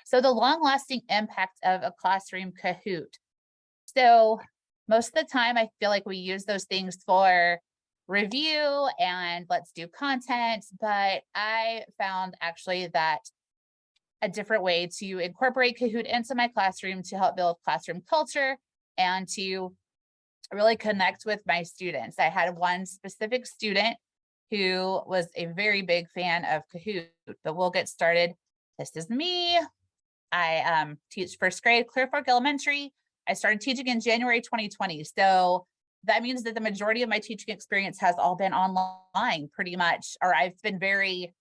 So the long-lasting impact of a classroom Kahoot. So most of the time, I feel like we use those things for review and let's do content, but I found actually that a different way to incorporate Kahoot into my classroom to help build classroom culture and to really connect with my students. I had one specific student who was a very big fan of Kahoot, but we'll get started. This is me. I teach first grade, Clear Fork Elementary. I started teaching in January 2020. So that means that the majority of my teaching experience has all been online pretty much, or I've been very,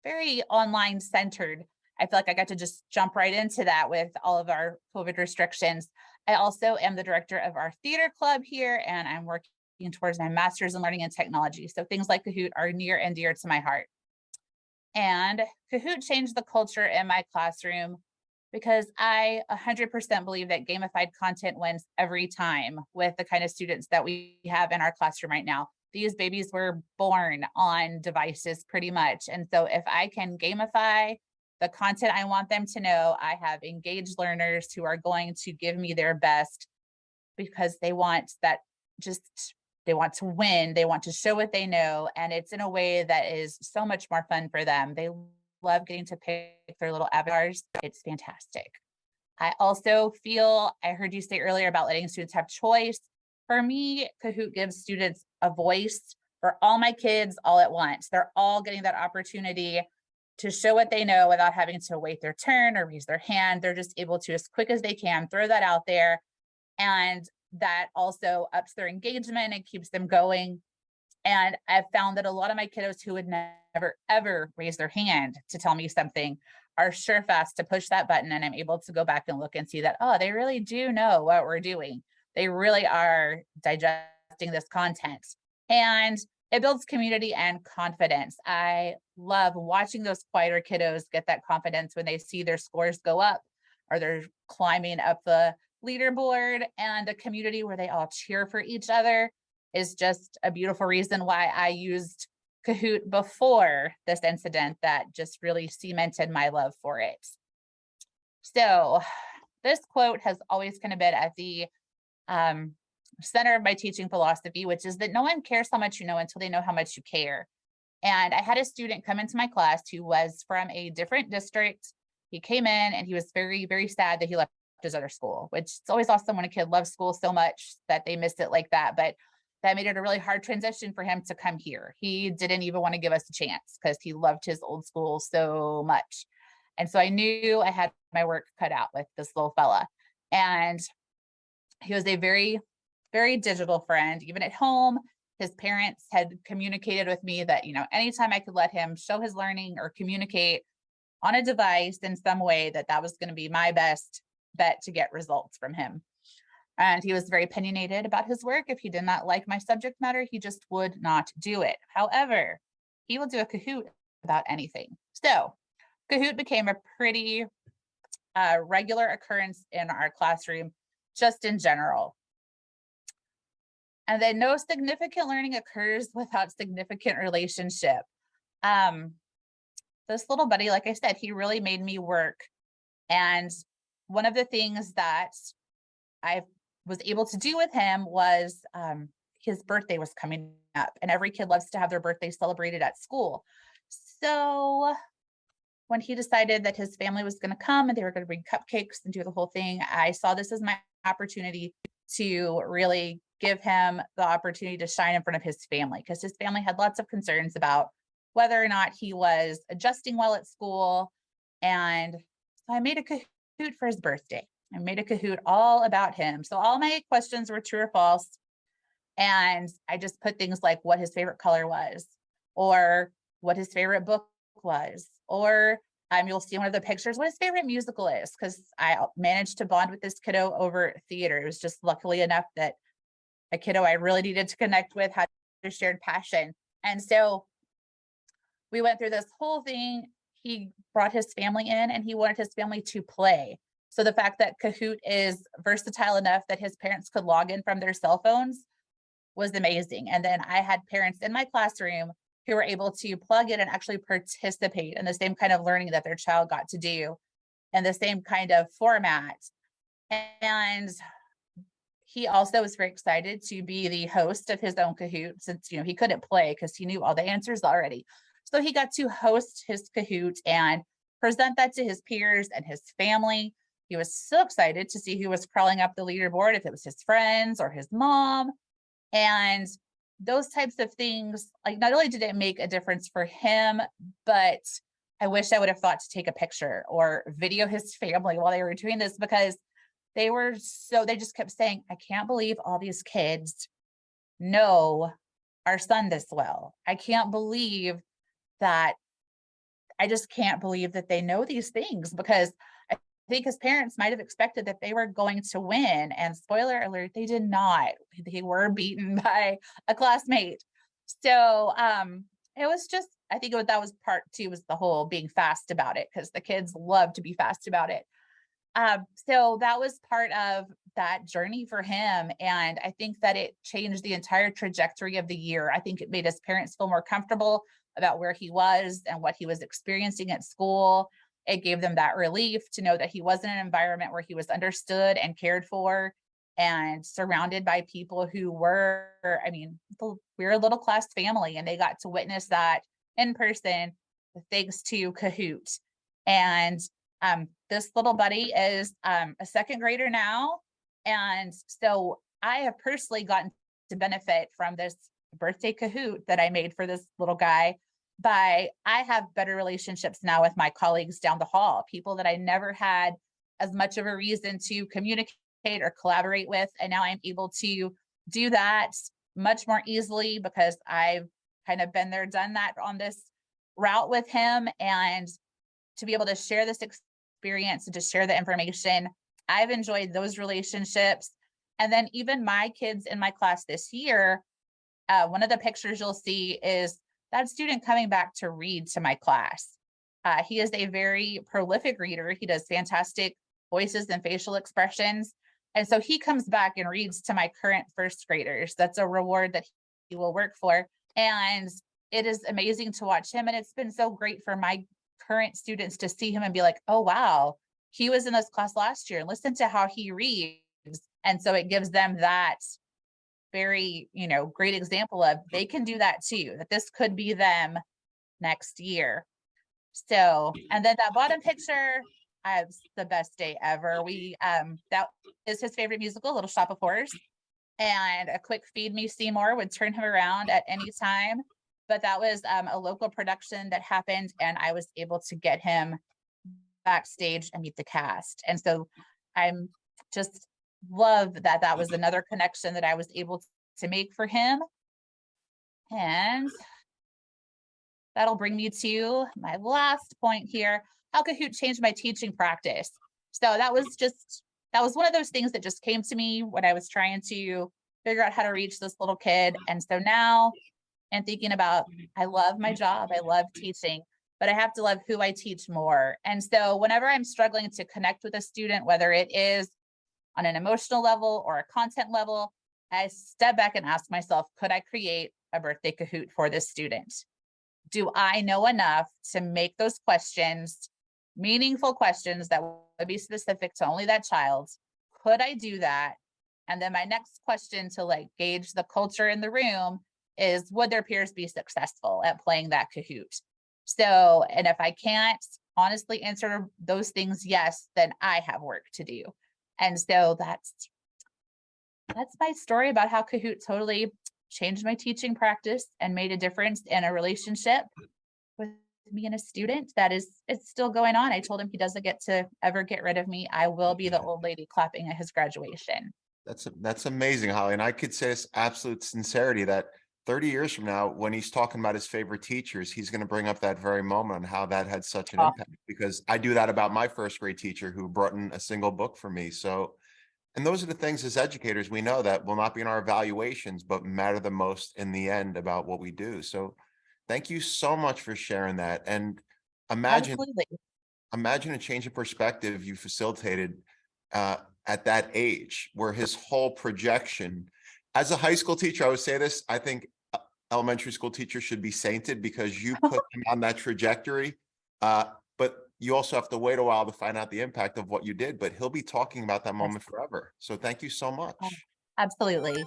very online centered. I feel like I got to just jump right into that with all of our COVID restrictions. I also am the director of our theater club here, and I'm working towards my master's in learning and technology. So things like Kahoot are near and dear to my heart. And Kahoot changed the culture in my classroom because I 100% believe that gamified content wins every time with the kind of students that we have in our classroom right now. These babies were born on devices pretty much. And so if I can gamify the content I want them to know, I have engaged learners who are going to give me their best because they want that just they want to win, they want to show what they know, and it's in a way that is so much more fun for them. They love getting to pick their little avatars. It's fantastic. I also feel, I heard you say earlier about letting students have choice. For me, Kahoot gives students a voice for all my kids all at once. They're all getting that opportunity to show what they know without having to wait their turn or raise their hand. They're just able to, as quick as they can, throw that out there. And that also ups their engagement and keeps them going. And I've found that a lot of my kiddos who would never, ever raise their hand to tell me something are sure fast to push that button. And I'm able to go back and look and see that, oh, they really do know what we're doing. They really are digesting this content. And it builds community and confidence. I love watching those quieter kiddos get that confidence when they see their scores go up or they're climbing up the leaderboard, and a community where they all cheer for each other is just a beautiful reason why I used Kahoot before this incident that just really cemented my love for it. So this quote has always kind of been at the center of my teaching philosophy, which is that no one cares how much you know until they know how much you care. And I had a student come into my class who was from a different district. He came in and he was very, very sad that he left his other school, which it's always awesome when a kid loves school so much that they miss it like that. But that made it a really hard transition for him to come here. He didn't even want to give us a chance because he loved his old school so much. And so I knew I had my work cut out with this little fella. And he was a very, very digital friend. Even at home, his parents had communicated with me that, you know, anytime I could let him show his learning or communicate on a device in some way, that was going to be my best bet to get results from him. And he was very opinionated about his work. If he did not like my subject matter, he just would not do it. However, he will do a Kahoot about anything. So Kahoot became a pretty regular occurrence in our classroom, just in general. And then no significant learning occurs without significant relationship. This little buddy, like I said, he really made me work. And one of the things that I was able to do with him was his birthday was coming up, and every kid loves to have their birthday celebrated at school. So when he decided that his family was going to come and they were going to bring cupcakes and do the whole thing, I saw this as my opportunity to really give him the opportunity to shine in front of his family, because his family had lots of concerns about whether or not he was adjusting well at school. And so I made a Kahoot for his birthday. I made a Kahoot all about him. So all my questions were true or false. And I just put things like what his favorite color was, or what his favorite book was, or you'll see one of the pictures what his favorite musical is, because I managed to bond with this kiddo over theater. It was just luckily enough that a kiddo I really needed to connect with had a shared passion. And so we went through this whole thing. He brought his family in and he wanted his family to play. So the fact that Kahoot is versatile enough that his parents could log in from their cell phones was amazing. And then I had parents in my classroom who were able to plug in and actually participate in the same kind of learning that their child got to do. in the same kind of format. And he also was very excited to be the host of his own Kahoot, since he couldn't play because he knew all the answers already. So he got to host his Kahoot and present that to his peers and his family. He was so excited to see who was crawling up the leaderboard, if it was his friends or his mom. And those types of things, like, not only did it make a difference for him, but I wish I would have thought to take a picture or video his family while they were doing this, because they just kept saying, I can't believe all these kids know our son this well. I can't believe that. I just can't believe that they know these things, because I think his parents might have expected that they were going to win. And spoiler alert, they did not. They were beaten by a classmate. So it was just, I think that was part two, was the whole being fast about it, because the kids love to be fast about it. So that was part of that journey for him. And I think that it changed the entire trajectory of the year. I think it made his parents feel more comfortable about where he was and what he was experiencing at school. It gave them that relief to know that he was in an environment where he was understood and cared for and surrounded by people who were, we're a little class family, and they got to witness that in person thanks to Kahoot. And this little buddy is a second grader now. And so I have personally gotten to benefit from this birthday Kahoot that I made for this little guy. I have better relationships now with my colleagues down the hall, people that I never had as much of a reason to communicate or collaborate with. And now I'm able to do that much more easily, because I've kind of been there, done that on this route with him. And to be able to share this experience and to share the information, I've enjoyed those relationships. And then even my kids in my class this year, one of the pictures you'll see is that student coming back to read to my class. He is a very prolific reader. He does fantastic voices and facial expressions. And so he comes back and reads to my current first graders. That's a reward that he will work for. And it is amazing to watch him. And it's been so great for my current students to see him and be like, oh, wow, he was in this class last year, and listen to how he reads. And so it gives them that very, great example of they can do that too, that this could be them next year. So, and then that bottom picture, it's the best day ever. That is his favorite musical, Little Shop of Horrors. And a quick Feed Me Seymour would turn him around at any time. But that was a local production that happened, and I was able to get him backstage and meet the cast. And so I'm just love that was another connection that I was able to make for him. And that'll bring me to my last point here, how Kahoot changed my teaching practice. So that was one of those things that just came to me when I was trying to figure out how to reach this little kid. And so now I'm thinking about, I love my job, I love teaching, but I have to love who I teach more. And so whenever I'm struggling to connect with a student, whether it is on an emotional level or a content level, I step back and ask myself, could I create a birthday Kahoot for this student? Do I know enough to make those questions meaningful questions that would be specific to only that child? Could I do that? And then my next question to gauge the culture in the room is, would their peers be successful at playing that Kahoot? So, and if I can't honestly answer those things, yes, then I have work to do. And so that's my story about how Kahoot totally changed my teaching practice and made a difference in a relationship with me and a student it's still going on. I told him he doesn't get to ever get rid of me. I will be the old lady clapping at his graduation. That's amazing, Holly. And I could say this absolute sincerity that 30 years from now, when he's talking about his favorite teachers, he's going to bring up that very moment on how that had such an impact, because I do that about my first grade teacher who brought in a single book for me. So, and those are the things as educators, we know that will not be in our evaluations, but matter the most in the end about what we do. So thank you so much for sharing that. And imagine a change of perspective you facilitated at that age, where his whole projection. As a high school teacher, I would say this, I think elementary school teachers should be sainted because you put them on that trajectory. But you also have to wait a while to find out the impact of what you did, but he'll be talking about that Yes. moment forever. So thank you so Oh, much. absolutely.